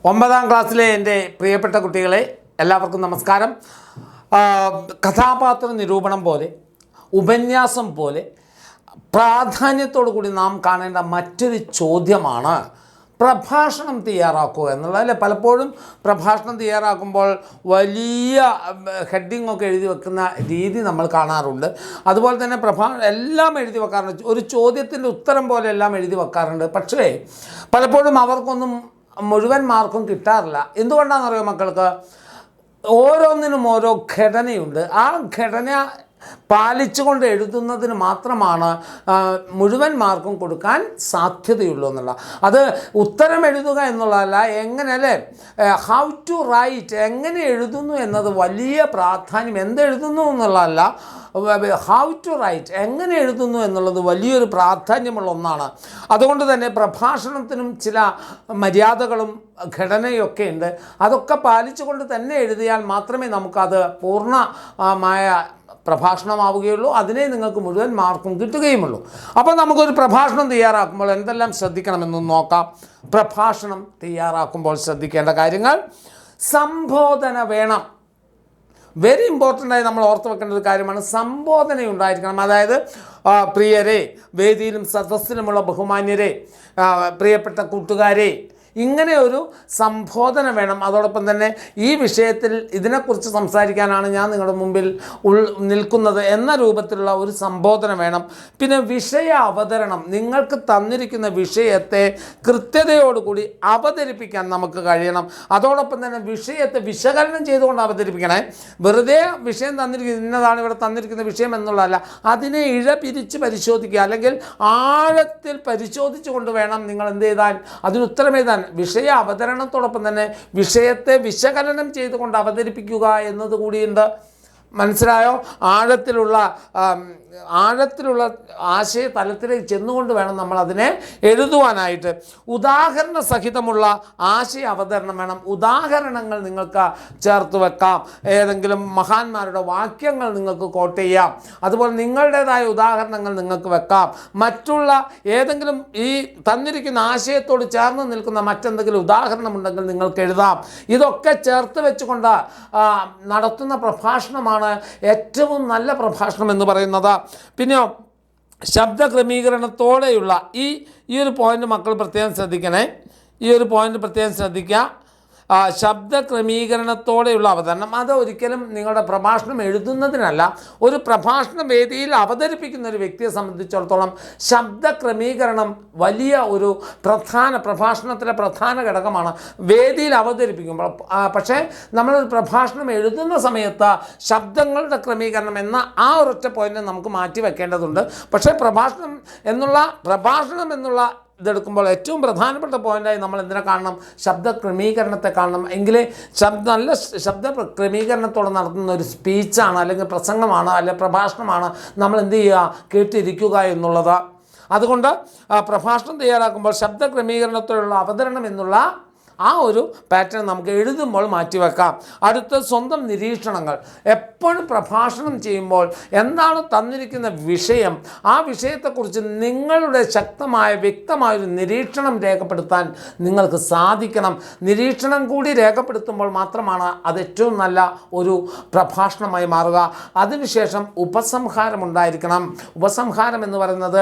ഒമ്പതാം ക്ലാസ്സിലെ എൻ്റെ പ്രിയപ്പെട്ട കുട്ടികളെ എല്ലാവർക്കും നമസ്കാരം. കഥാപാത്ര നിരൂപണം പോലെ, ഉപന്യാസം പോലെ പ്രാധാന്യത്തോടു കൂടി നാം കാണേണ്ട മറ്റൊരു ചോദ്യമാണ് പ്രഭാഷണം തയ്യാറാക്കുക എന്നുള്ളത്. അല്ലേ, പലപ്പോഴും പ്രഭാഷണം തയ്യാറാക്കുമ്പോൾ വലിയ ഹെഡിങ്ങൊക്കെ എഴുതി വെക്കുന്ന രീതി നമ്മൾ കാണാറുണ്ട്. അതുപോലെ തന്നെ എല്ലാം എഴുതി വെക്കാറുണ്ട്, ഒരു ചോദ്യത്തിൻ്റെ ഉത്തരം പോലെ എല്ലാം എഴുതി വെക്കാറുണ്ട്. പക്ഷേ പലപ്പോഴും അവർക്കൊന്നും മുഴുവൻ മാർക്കും കിട്ടാറില്ല. എന്തുകൊണ്ടാണെന്നറിയോ മക്കൾക്ക്? ഓരോന്നിനും ഓരോ ഘടനയുണ്ട്. ആ ഘടന പാലിച്ചുകൊണ്ട് എഴുതുന്നതിന് മാത്രമാണ് മുഴുവൻ മാർക്കും കൊടുക്കാൻ സാധ്യതയുള്ളൂ എന്നുള്ള. അത് ഉത്തരം എഴുതുക എന്നുള്ളതല്ല, എങ്ങനെ അല്ലേ, ഹൗ ടു റൈറ്റ്, എങ്ങനെ എഴുതുന്നു എന്നത് വലിയ പ്രാധാന്യം. എന്തെഴുതുന്നു എന്നുള്ളതല്ല, ഹൗ ടു റൈറ്റ്, എങ്ങനെ എഴുതുന്നു എന്നുള്ളത് വലിയൊരു പ്രാധാന്യമുള്ള ഒന്നാണ്. അതുകൊണ്ട് തന്നെ പ്രഭാഷണത്തിനും ചില മര്യാദകളും ഘടനയൊക്കെ ഉണ്ട്. അതൊക്കെ പാലിച്ചുകൊണ്ട് തന്നെ എഴുതിയാൽ മാത്രമേ നമുക്കത് പൂർണ്ണമായ പ്രഭാഷണമാവുകയുള്ളൂ. അതിനെ നിങ്ങൾക്ക് മുഴുവൻ മാർക്കും കിട്ടുകയുമുള്ളൂ. അപ്പോൾ നമുക്കൊരു പ്രഭാഷണം തയ്യാറാക്കുമ്പോൾ എന്തെല്ലാം ശ്രദ്ധിക്കണമെന്ന് നോക്കാം. പ്രഭാഷണം തയ്യാറാക്കുമ്പോൾ ശ്രദ്ധിക്കേണ്ട കാര്യങ്ങൾ: സംബോധന വേണം. വെരി ഇമ്പോർട്ടൻ്റായി നമ്മൾ ഓർത്ത് വെക്കേണ്ട ഒരു കാര്യമാണ്, സംബോധന ഉണ്ടായിരിക്കണം. അതായത് പ്രിയരെ, വേദിയിലും സദസ്സിലുമുള്ള ബഹുമാന്യരെ, പ്രിയപ്പെട്ട കൂട്ടുകാരെ, ഇങ്ങനെ ഒരു സംബോധന വേണം. അതോടൊപ്പം തന്നെ ഈ വിഷയത്തിൽ ഇതിനെക്കുറിച്ച് സംസാരിക്കാനാണ് ഞാൻ നിങ്ങളുടെ മുമ്പിൽ നിൽക്കുന്നത് എന്ന രൂപത്തിലുള്ള ഒരു സംബോധന വേണം. പിന്നെ വിഷയ അവതരണം, നിങ്ങൾക്ക് തന്നിരിക്കുന്ന വിഷയത്തെ കൃത്യതയോടുകൂടി അവതരിപ്പിക്കാൻ നമുക്ക് കഴിയണം. അതോടൊപ്പം തന്നെ വിഷയത്തെ വിശകലനം ചെയ്തുകൊണ്ട് അവതരിപ്പിക്കണേ. വെറുതെ വിഷയം തന്നിരിക്കുന്നത് ഇന്നതാണ് ഇവിടെ തന്നിരിക്കുന്ന വിഷയം എന്നുള്ളതല്ല, അതിനെ പിരിച്ച് പരിശോധിക്കുക, അല്ലെങ്കിൽ ആഴത്തിൽ പരിശോധിച്ചു കൊണ്ട് വേണം നിങ്ങൾ എന്ത് ചെയ്താൽ അതിനുത്തരം എഴുതാൻ. വിഷയ അവതരണത്തോടൊപ്പം തന്നെ വിഷയത്തെ വിശകലനം ചെയ്തുകൊണ്ട് അവതരിപ്പിക്കുക എന്നത് കൂടിയുണ്ട്. മനസ്സിലായോ? ആഴത്തിലുള്ള ആശയ തലത്തിലേക്ക് ചെന്നുകൊണ്ട് വേണം നമ്മൾ അതിനെ എഴുതുവാനായിട്ട്. ഉദാഹരണ സഹിതമുള്ള ആശയ അവതരണം വേണം. ഉദാഹരണങ്ങൾ നിങ്ങൾക്ക് ചേർത്ത് വെക്കാം. ഏതെങ്കിലും മഹാന്മാരുടെ വാക്യങ്ങൾ നിങ്ങൾക്ക് കോട്ട് ചെയ്യാം. അതുപോലെ നിങ്ങളുടേതായ ഉദാഹരണങ്ങൾ നിങ്ങൾക്ക് വെക്കാം. മറ്റുള്ള ഏതെങ്കിലും ഈ തന്നിരിക്കുന്ന ആശയത്തോട് ചേർന്ന് നിൽക്കുന്ന മറ്റെന്തെങ്കിലും ഉദാഹരണമുണ്ടെങ്കിൽ നിങ്ങൾക്ക് എഴുതാം. ഇതൊക്കെ ചേർത്ത് വെച്ചുകൊണ്ട് നടത്തുന്ന പ്രഭാഷണമാണ് ഏറ്റവും നല്ല പ്രഭാഷണം എന്ന് പറയുന്നത്. പിന്നെ ശബ്ദ ക്രമീകരണത്തോടെയുള്ള ഈ ഒരു പോയിന്റ് മക്കൾ പ്രത്യേകം ശ്രദ്ധിക്കണേ. ഈ ഒരു പോയിന്റ് പ്രത്യേകം ശ്രദ്ധിക്കുക. ശബ്ദ ക്രമീകരണത്തോടെയുള്ള അവതരണം, അത് ഒരിക്കലും നിങ്ങളുടെ പ്രഭാഷണം എഴുതുന്നതിനല്ല. ഒരു പ്രഭാഷണ വേദിയിൽ അവതരിപ്പിക്കുന്ന ഒരു വ്യക്തിയെ സംബന്ധിച്ചിടത്തോളം ശബ്ദ ക്രമീകരണം വലിയ ഒരു പ്രഭാഷണത്തിലെ പ്രധാന ഘടകമാണ് വേദിയിൽ അവതരിപ്പിക്കുമ്പോൾ. പക്ഷേ നമ്മളൊരു പ്രഭാഷണം എഴുതുന്ന സമയത്ത് ശബ്ദങ്ങളുടെ ക്രമീകരണം എന്ന ആ ഒരൊറ്റ പോയിന്റ് നമുക്ക് മാറ്റി വെക്കേണ്ടതുണ്ട്. പക്ഷേ പ്രഭാഷണം എന്നുള്ള ഇതെടുക്കുമ്പോൾ ഏറ്റവും പ്രധാനപ്പെട്ട പോയിൻ്റായി നമ്മൾ എന്തിനെ കാണണം? ശബ്ദ ക്രമീകരണത്തെ കാണണം. എങ്കിലേ നല്ല ശബ്ദ ക്രമീകരണത്തോടെ നടത്തുന്ന ഒരു സ്പീച്ചാണ്, അല്ലെങ്കിൽ പ്രസംഗമാണ്, അല്ലെങ്കിൽ പ്രഭാഷണമാണ് നമ്മൾ എന്ത് ചെയ്യുക, കേട്ടിരിക്കുക എന്നുള്ളത്. അതുകൊണ്ട് പ്രഭാഷണം തയ്യാറാക്കുമ്പോൾ ശബ്ദ ക്രമീകരണത്തോടുള്ള അവതരണം എന്നുള്ള ആ ഒരു പാറ്റേൺ നമുക്ക് എഴുതുമ്പോൾ മാറ്റിവെക്കാം. അടുത്ത സ്വന്തം നിരീക്ഷണങ്ങൾ. എപ്പോഴും പ്രഭാഷണം ചെയ്യുമ്പോൾ എന്താണ് തന്നിരിക്കുന്ന വിഷയം, ആ വിഷയത്തെക്കുറിച്ച് നിങ്ങളുടെ വ്യക്തമായൊരു നിരീക്ഷണം രേഖപ്പെടുത്താൻ നിങ്ങൾക്ക് സാധിക്കണം. നിരീക്ഷണം കൂടി രേഖപ്പെടുത്തുമ്പോൾ മാത്രമാണ് അത് ഏറ്റവും നല്ല ഒരു പ്രഭാഷണമായി മാറുക. അതിനുശേഷം ഉപസംഹാരം ഉണ്ടായിരിക്കണം. ഉപസംഹാരം എന്ന് പറയുന്നത്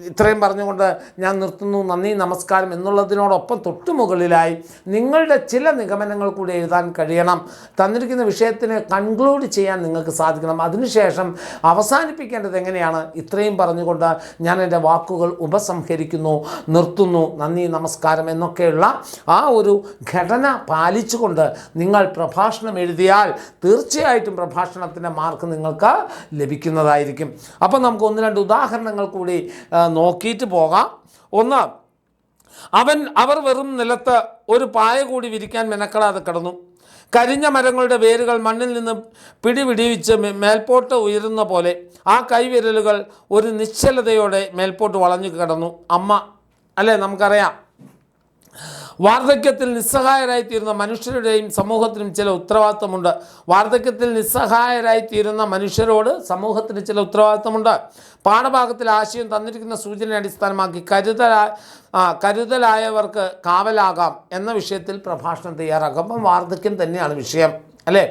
ഇത്രയും പറഞ്ഞുകൊണ്ട് ഞാൻ നിർത്തുന്നു, നന്ദി, നമസ്കാരം എന്നുള്ളതിനോടൊപ്പം തൊട്ടുമുകളിലായി നിങ്ങളുടെ ചില നിഗമനങ്ങൾ കൂടി എഴുതാൻ കഴിയണം. തന്നിരിക്കുന്ന വിഷയത്തിനെ കൺക്ലൂഡ് ചെയ്യാൻ നിങ്ങൾക്ക് സാധിക്കണം. അതിനുശേഷം അവസാനിപ്പിക്കേണ്ടത് എങ്ങനെയാണ്? ഇത്രയും പറഞ്ഞുകൊണ്ട് ഞാൻ എൻ്റെ വാക്കുകൾ ഉപസംഹരിക്കുന്നു, നിർത്തുന്നു, നന്ദി, നമസ്കാരം എന്നൊക്കെയുള്ള ആ ഒരു ഘടന പാലിച്ചുകൊണ്ട് നിങ്ങൾ പ്രഭാഷണം എഴുതിയാൽ തീർച്ചയായിട്ടും പ്രഭാഷണത്തിൻ്റെ മാർക്ക് നിങ്ങൾക്ക് ലഭിക്കുന്നതായിരിക്കും. അപ്പോൾ നമുക്ക് ഒന്ന് രണ്ട് ഉദാഹരണങ്ങൾ കൂടി നോക്കിയിട്ട് പോകാം. ഒന്ന്, അവർ വെറും നിലത്ത് ഒരു പായ കൂടി വിരിക്കാൻ മെനക്കെടാതെ കിടന്നു. കരിഞ്ഞ മരങ്ങളുടെ വേരുകൾ മണ്ണിൽ നിന്ന് പിടിവിടിവിച്ച് മേൽപോട്ട് ഉയരുന്ന പോലെ ആ കൈവിരലുകൾ ഒരു നിശ്ചലതയോടെ മേൽപോട്ട് വളഞ്ഞു കിടന്നു. അമ്മ, അല്ലേ, നമുക്കറിയാം വാർദ്ധക്യത്തിൽ നിസ്സഹായരായിത്തീരുന്ന മനുഷ്യരുടെയും സമൂഹത്തിനും ചില ഉത്തരവാദിത്തമുണ്ട്. വാർദ്ധക്യത്തിൽ നിസ്സഹായരായിത്തീരുന്ന മനുഷ്യരോട് സമൂഹത്തിന് ചില ഉത്തരവാദിത്തമുണ്ട്. പാഠഭാഗത്തിൽ ആശയം തന്നിരിക്കുന്ന സൂചനയെ അടിസ്ഥാനമാക്കി കരുതലായവർക്ക് കാവലാകാം എന്ന വിഷയത്തിൽ പ്രഭാഷണം തയ്യാറാക്കാം. അപ്പം വാർദ്ധക്യം തന്നെയാണ് വിഷയം അല്ലേ?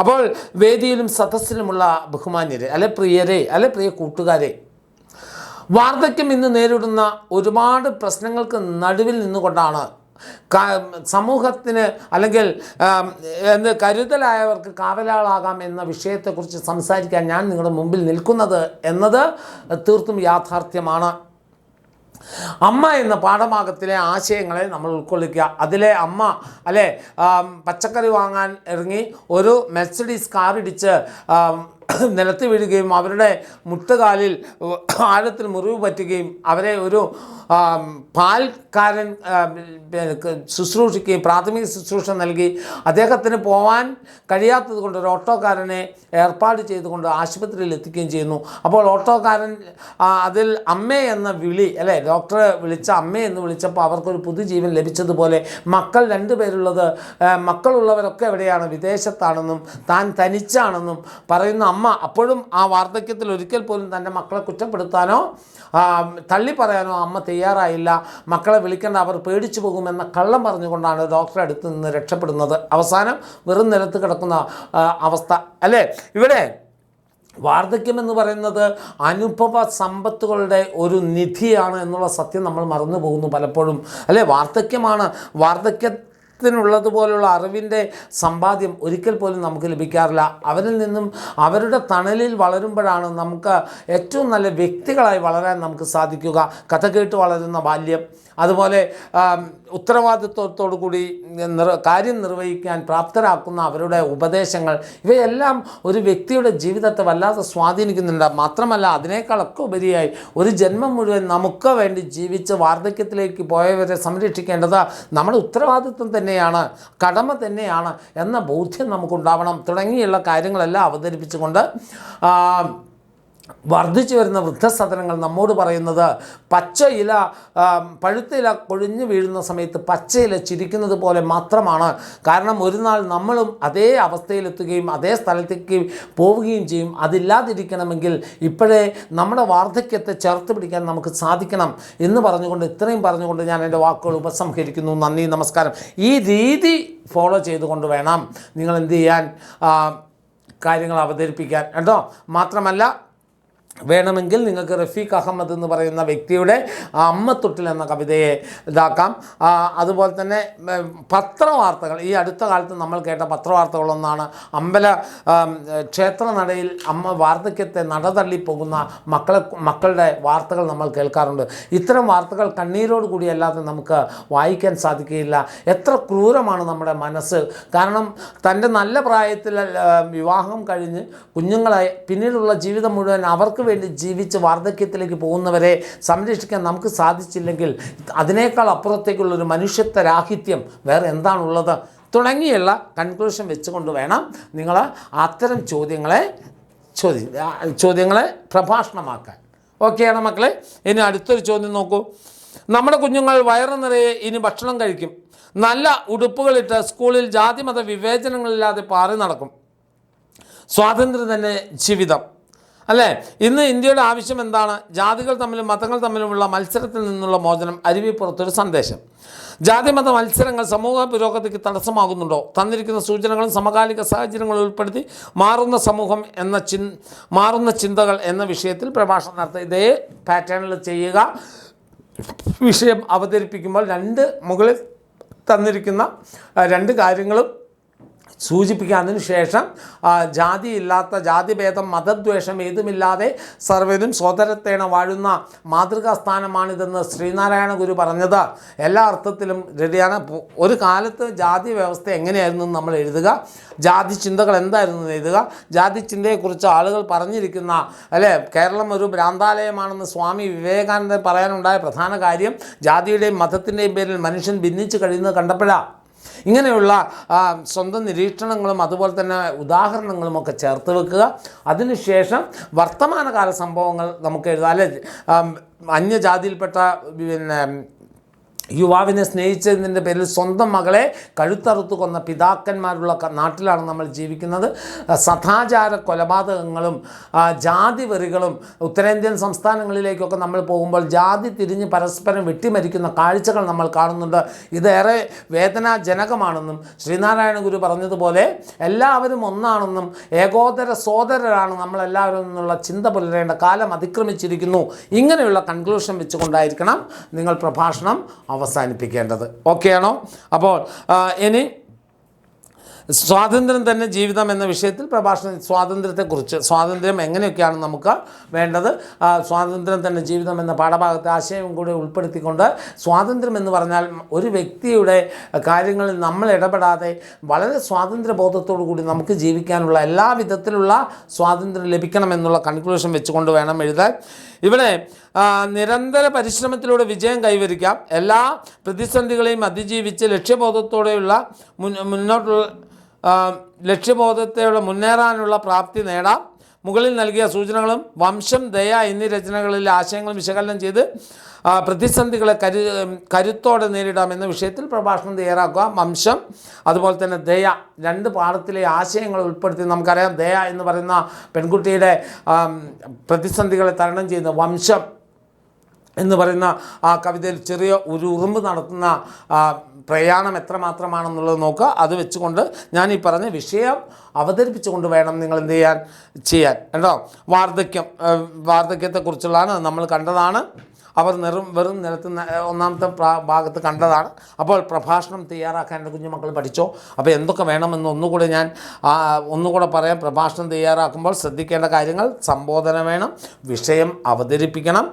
അപ്പോൾ വേദിയിലും സദസ്സിലുമുള്ള ബഹുമാന്യരെ അല്ലെ പ്രിയരെ അല്ലെ പ്രിയ കൂട്ടുകാരെ, വാർദ്ധക്യം ഇന്ന് നേരിടുന്ന ഒരുപാട് പ്രശ്നങ്ങൾക്ക് നടുവിൽ നിന്നുകൊണ്ടാണ് സമൂഹത്തിന് അല്ലെങ്കിൽ കരുതലായവർക്ക് കാവലാളാകാം എന്ന വിഷയത്തെക്കുറിച്ച് സംസാരിക്കാൻ ഞാൻ നിങ്ങളുടെ മുമ്പിൽ നിൽക്കുന്നത് എന്നത് തീർത്തും യാഥാർത്ഥ്യമാണ്. അമ്മ എന്ന പാഠഭാഗത്തിലെ ആശയങ്ങളെ നമ്മൾ ഉൾക്കൊള്ളിക്കുക. അതിലെ അമ്മ അല്ലെ പച്ചക്കറി വാങ്ങാൻ ഇറങ്ങി ഒരു മെർസിഡീസ് കാർ ഇടിച്ച് നിലത്ത് വീഴുകയും അവരുടെ മുട്ടുകാലിൽ ആഴത്തിൽ മുറിവ് പറ്റുകയും അവരെ ഒരു പാൽക്കാരൻ ശുശ്രൂഷിക്കുകയും പ്രാഥമിക ശുശ്രൂഷ നൽകി അദ്ദേഹത്തിന് പോകാൻ കഴിയാത്തത് കൊണ്ട് ഒരു ഓട്ടോക്കാരനെ ഏർപ്പാട് ചെയ്തുകൊണ്ട് ആശുപത്രിയിൽ എത്തിക്കുകയും ചെയ്യുന്നു. അപ്പോൾ ഓട്ടോക്കാരൻ അതിൽ അമ്മേ എന്ന വിളി അല്ലേ, ഡോക്ടറെ വിളിച്ച അമ്മേ എന്ന് വിളിച്ചപ്പോൾ അവർക്കൊരു പുതുജീവൻ ലഭിച്ചതുപോലെ മക്കൾ രണ്ടുപേരുള്ളത് മക്കളുള്ളവരൊക്കെ എവിടെയാണ്, വിദേശത്താണെന്നും താൻ തനിച്ചാണെന്നും പറയുന്ന അമ്മ അപ്പോഴും ആ വാർദ്ധക്യത്തിൽ ഒരിക്കൽ പോലും തൻ്റെ മക്കളെ കുറ്റപ്പെടുത്താനോ തള്ളി പറയാനോ അമ്മ തയ്യാറായില്ല. മക്കളെ വിളിക്കേണ്ട, അവർ പേടിച്ചു പോകുമെന്ന കള്ളം പറഞ്ഞുകൊണ്ടാണ് ഡോക്ടറെ അടുത്ത് നിന്ന് രക്ഷപ്പെടുന്നത്. അവസാനം വെറും നിലത്ത് കിടക്കുന്ന അവസ്ഥ അല്ലേ? ഇവിടെ വാർദ്ധക്യം എന്ന് പറയുന്നത് അനുഭവ സമ്പത്തുകളുടെ ഒരു നിധിയാണ് എന്നുള്ള സത്യം നമ്മൾ മറന്നു പോകുന്നു പലപ്പോഴും അല്ലേ? വാർദ്ധക്യത്തിനുള്ളതുപോലുള്ള അറിവിൻ്റെ സമ്പാദ്യം ഒരിക്കൽ പോലും നമുക്ക് ലഭിക്കാറില്ല. അവരിൽ നിന്നും അവരുടെ തണലിൽ വളരുമ്പോഴാണ് നമുക്ക് ഏറ്റവും നല്ല വ്യക്തികളായി വളരാൻ നമുക്ക് സാധിക്കുക. കഥ കേട്ട് വളരുന്ന ബാല്യം, അതുപോലെ ഉത്തരവാദിത്വത്തോടു കൂടി കാര്യം നിർവഹിക്കാൻ പ്രാപ്തരാക്കുന്ന അവരുടെ ഉപദേശങ്ങൾ, ഇവയെല്ലാം ഒരു വ്യക്തിയുടെ ജീവിതത്തെ വല്ലാതെ സ്വാധീനിക്കുന്നുണ്ട്. മാത്രമല്ല അതിനേക്കാളൊക്കെ ഉപരിയായി ഒരു ജന്മം മുഴുവൻ നമുക്ക് വേണ്ടി ജീവിച്ച് വാർദ്ധക്യത്തിലേക്ക് പോയവരെ സംരക്ഷിക്കേണ്ടത് നമ്മുടെ ഉത്തരവാദിത്വം തന്നെയാണ്, കടമ തന്നെയാണ് എന്ന ബോധ്യം നമുക്കുണ്ടാവണം. തുടങ്ങിയുള്ള കാര്യങ്ങളെല്ലാം അവതരിപ്പിച്ചുകൊണ്ട് വർദ്ധിച്ചു വരുന്ന വൃദ്ധസദനങ്ങൾ നമ്മോട് പറയുന്നത് പച്ചയില പഴുത്തില കൊഴിഞ്ഞു വീഴുന്ന സമയത്ത് പച്ചയില ചിരിക്കുന്നത് പോലെ മാത്രമാണ്. കാരണം ഒരു നാൾ നമ്മളും അതേ അവസ്ഥയിലെത്തുകയും അതേ സ്ഥലത്തേക്ക് പോവുകയും ചെയ്യും. അതില്ലാതിരിക്കണമെങ്കിൽ ഇപ്പോഴേ നമ്മുടെ വാർദ്ധക്യത്തെ ചേർത്ത് പിടിക്കാൻ നമുക്ക് സാധിക്കണം എന്ന് പറഞ്ഞുകൊണ്ട് ഇത്രയും പറഞ്ഞുകൊണ്ട് ഞാൻ എൻ്റെ വാക്കുകൾ ഉപസംഹരിക്കുന്നു. നന്ദി, നമസ്കാരം. ഈ രീതി ഫോളോ ചെയ്തുകൊണ്ട് വേണം നിങ്ങൾ എന്ത് ചെയ്യാൻ, കാര്യങ്ങൾ അവതരിപ്പിക്കാൻ കേട്ടോ. മാത്രമല്ല വേണമെങ്കിൽ നിങ്ങൾക്ക് റഫീഖ് അഹമ്മദ് എന്ന് പറയുന്ന വ്യക്തിയുടെ അമ്മത്തൊട്ടിൽ എന്ന കവിതയെ ഇതാക്കാം. അതുപോലെ തന്നെ പത്രവാർത്തകൾ, ഈ അടുത്ത കാലത്ത് നമ്മൾ കേട്ട പത്രവാർത്തകളൊന്നാണ് ക്ഷേത്രനടയിൽ അമ്മ വാർദ്ധക്യത്തെ നടതള്ളിപ്പോകുന്ന മക്കളുടെ വാർത്തകൾ നമ്മൾ കേൾക്കാറുണ്ട്. ഇത്തരം വാർത്തകൾ കണ്ണീരോട് കൂടിയല്ലാതെ നമുക്ക് വായിക്കാൻ സാധിക്കുകയില്ല. എത്ര ക്രൂരമാണ് നമ്മുടെ മനസ്സ്. കാരണം തൻ്റെ നല്ല പ്രായത്തിൽ വിവാഹം കഴിഞ്ഞ് കുഞ്ഞുങ്ങളായി പിന്നീടുള്ള ജീവിതം മുഴുവൻ അവർക്ക് വേണ്ടി ജീവിച്ച് വാർദ്ധക്യത്തിലേക്ക് പോകുന്നവരെ സംരക്ഷിക്കാൻ നമുക്ക് സാധിച്ചില്ലെങ്കിൽ അതിനേക്കാൾ അപ്പുറത്തേക്കുള്ളൊരു മനുഷ്യത്വരാഹിത്യം വേറെ എന്താണുള്ളത് തുടങ്ങിയുള്ള കൺക്ലൂഷൻ വെച്ചുകൊണ്ട് വേണം നിങ്ങൾ അത്തരം ചോദ്യങ്ങളെ പ്രഭാഷണമാക്കാൻ. ഓക്കെയാണോ മക്കളെ? ഇനി അടുത്തൊരു ചോദ്യം നോക്കൂ. നമ്മുടെ കുഞ്ഞുങ്ങൾ വയറ് നിറയെ ഇനി ഭക്ഷണം കഴിക്കും, നല്ല ഉടുപ്പുകളിട്ട് സ്കൂളിൽ ജാതിമത വിവേചനങ്ങളില്ലാതെ പാറി നടക്കും, സ്വാതന്ത്ര്യം തന്നെ ജീവിതം അല്ലേ? ഇന്ന് ഇന്ത്യയുടെ ആവശ്യം എന്താണ്? ജാതികൾ തമ്മിലും മതങ്ങൾ തമ്മിലുമുള്ള മത്സരത്തിൽ നിന്നുള്ള മോചനം. അരുവിപ്പുറത്തൊരു സന്ദേശം. ജാതിമത മത്സരങ്ങൾ സമൂഹ പുരോഗതിക്ക് തടസ്സമാകുന്നുണ്ടോ? തന്നിരിക്കുന്ന സൂചനകളും സമകാലിക സാഹചര്യങ്ങളും ഉൾപ്പെടുത്തി മാറുന്ന സമൂഹം മാറുന്ന ചിന്തകൾ എന്ന വിഷയത്തിൽ പ്രഭാഷണം നടത്തുക. ഇതേ പാറ്റേണിൽ ചെയ്യുക. വിഷയം അവതരിപ്പിക്കുമ്പോൾ മുകളിൽ തന്നിരിക്കുന്ന രണ്ട് കാര്യങ്ങളും സൂചിപ്പിക്കുക. അതിനുശേഷം ജാതിയില്ലാത്ത, ജാതിഭേദം മതദ്വേഷം ഏതുമില്ലാതെ സർവ്വരും സോദരത്തേണ വാഴുന്ന മാതൃകാ സ്ഥാനമാണിതെന്ന് ശ്രീനാരായണ ഗുരു പറഞ്ഞത് എല്ലാ അർത്ഥത്തിലും റെഡിയാണ്. ഒരു കാലത്ത് ജാതി വ്യവസ്ഥ എങ്ങനെയായിരുന്നു നമ്മൾ എഴുതുക, ജാതി ചിന്തകൾ എന്തായിരുന്നു എഴുതുക, ജാതി ചിന്തയെക്കുറിച്ച് ആളുകൾ പറഞ്ഞിരിക്കുന്ന അല്ലേ, കേരളം ഒരു ഭ്രാന്താലയമാണെന്ന് സ്വാമി വിവേകാനന്ദൻ പറയാനുണ്ടായ പ്രധാന കാര്യം ജാതിയുടെയും മതത്തിൻ്റെയും പേരിൽ മനുഷ്യൻ ഭിന്നിച്ച് കഴിയുന്നത് കണ്ടപ്പോഴാണ്. ഇങ്ങനെയുള്ള സ്വന്തം നിരീക്ഷണങ്ങളും അതുപോലെ തന്നെ ഉദാഹരണങ്ങളുമൊക്കെ ചേർത്ത് വെക്കുക. അതിനുശേഷം വർത്തമാനകാല സംഭവങ്ങൾ നമുക്ക് എഴുതാം. അല്ലെ, അന്യജാതിയിൽപ്പെട്ട യുവാവിനെ സ്നേഹിച്ചതിൻ്റെ പേരിൽ സ്വന്തം മകളെ കഴുത്തറുത്ത് കൊന്ന പിതാക്കന്മാരുള്ള നാട്ടിലാണ് നമ്മൾ ജീവിക്കുന്നത്. സദാചാര കൊലപാതകങ്ങളും ജാതി വെറികളും ഉത്തരേന്ത്യൻ സംസ്ഥാനങ്ങളിലേക്കൊക്കെ നമ്മൾ പോകുമ്പോൾ ജാതി തിരിഞ്ഞ് പരസ്പരം വെട്ടിമരിക്കുന്ന കാഴ്ചകൾ നമ്മൾ കാണുന്നുണ്ട്. ഇതേറെ വേദനാജനകമാണെന്നും ശ്രീനാരായണ ഗുരു പറഞ്ഞതുപോലെ എല്ലാവരും ഒന്നാണെന്നും ഏകോദര സോദരരാണ് നമ്മളെല്ലാവരും എന്നുള്ള ചിന്ത പുലരേണ്ട കാലം അതിക്രമിച്ചിരിക്കുന്നു. ഇങ്ങനെയുള്ള കൺക്ലൂഷൻ വെച്ചുകൊണ്ടായിരിക്കണം നിങ്ങൾ പ്രഭാഷണം അവസാനിപ്പിക്കേണ്ടത്. ഓക്കെയാണോ? അപ്പോൾ ഇനി സ്വാതന്ത്ര്യം തന്നെ ജീവിതം എന്ന വിഷയത്തിൽ സ്വാതന്ത്ര്യത്തെക്കുറിച്ച്, സ്വാതന്ത്ര്യം എങ്ങനെയൊക്കെയാണ് നമുക്ക് വേണ്ടത്, സ്വാതന്ത്ര്യം തന്നെ ജീവിതം എന്ന പാഠഭാഗത്തെ ആശയം കൂടി ഉൾപ്പെടുത്തിക്കൊണ്ട്, സ്വാതന്ത്ര്യം എന്ന് പറഞ്ഞാൽ ഒരു വ്യക്തിയുടെ കാര്യങ്ങളിൽ നമ്മൾ ഇടപെടാതെ വളരെ സ്വാതന്ത്ര്യബോധത്തോടു കൂടി നമുക്ക് ജീവിക്കാനുള്ള എല്ലാ വിധത്തിലുള്ള സ്വാതന്ത്ര്യം ലഭിക്കണമെന്നുള്ള കൺക്ലൂഷൻ വെച്ചുകൊണ്ട് വേണം എഴുതാൻ. ഇവിടെ നിരന്തര പരിശ്രമത്തിലൂടെ വിജയം കൈവരിക്കാം. എല്ലാ പ്രതിസന്ധികളെയും അതിജീവിച്ച് ലക്ഷ്യബോധത്തോടെയുള്ള ലക്ഷ്യബോധത്തോടെ മുന്നേറാനുള്ള പ്രാപ്തി നേടാം. മുകളിൽ നൽകിയ സൂചനകളും വംശം, ദയ എന്നീ രചനകളിലെ ആശയങ്ങളും വിശകലനം ചെയ്ത് പ്രതിസന്ധികളെ കരുത്തോടെ നേരിടാം എന്ന വിഷയത്തിൽ പ്രഭാഷണം തയ്യാറാക്കുക. വംശം അതുപോലെ തന്നെ ദയ, രണ്ട് പാഠത്തിലെ ആശയങ്ങൾ ഉൾപ്പെടുത്തി നമുക്കറിയാം. ദയ എന്ന് പറയുന്ന പെൺകുട്ടിയുടെ പ്രതിസന്ധികളെ തരണം ചെയ്യുന്ന വംശം എന്ന് പറയുന്ന ആ കവിതയിൽ ചെറിയ ഒരു ഉറുമ്പ് നടത്തുന്ന പ്രയാണം എത്രമാത്രമാണെന്നുള്ളത് നോക്കുക. അത് വെച്ചുകൊണ്ട് ഞാൻ ഈ പറഞ്ഞ വിഷയം അവതരിപ്പിച്ചുകൊണ്ട് വേണം നിങ്ങൾ എന്ത് ചെയ്യാൻ കേട്ടോ. വാർദ്ധക്യത്തെക്കുറിച്ചുള്ളതാണ് നമ്മൾ കണ്ടതാണ്. അവർ വെറും നിലത്ത് ഒന്നാമത്തെ ഭാഗത്ത് കണ്ടതാണ്. അപ്പോൾ പ്രഭാഷണം തയ്യാറാക്കാൻ എൻ്റെ കുഞ്ഞുമക്കൾ പഠിച്ചോ. അപ്പോൾ എന്തൊക്കെ വേണമെന്ന് ഒന്നുകൂടെ പറയാം. പ്രഭാഷണം തയ്യാറാക്കുമ്പോൾ ശ്രദ്ധിക്കേണ്ട കാര്യങ്ങൾ: സംബോധന വേണം, വിഷയം അവതരിപ്പിക്കണം,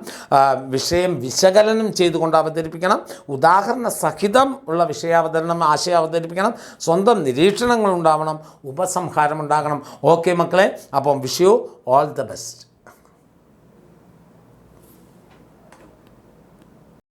വിഷയം വിശകലനം ചെയ്തുകൊണ്ട് അവതരിപ്പിക്കണം, ഉദാഹരണ സഹിതം ഉള്ള വിഷയാവതരണം, ആശയം അവതരിപ്പിക്കണം, സ്വന്തം നിരീക്ഷണങ്ങൾ ഉണ്ടാവണം, ഉപസംഹാരം ഉണ്ടാകണം. ഓക്കെ മക്കളെ, അപ്പം wish you all the best.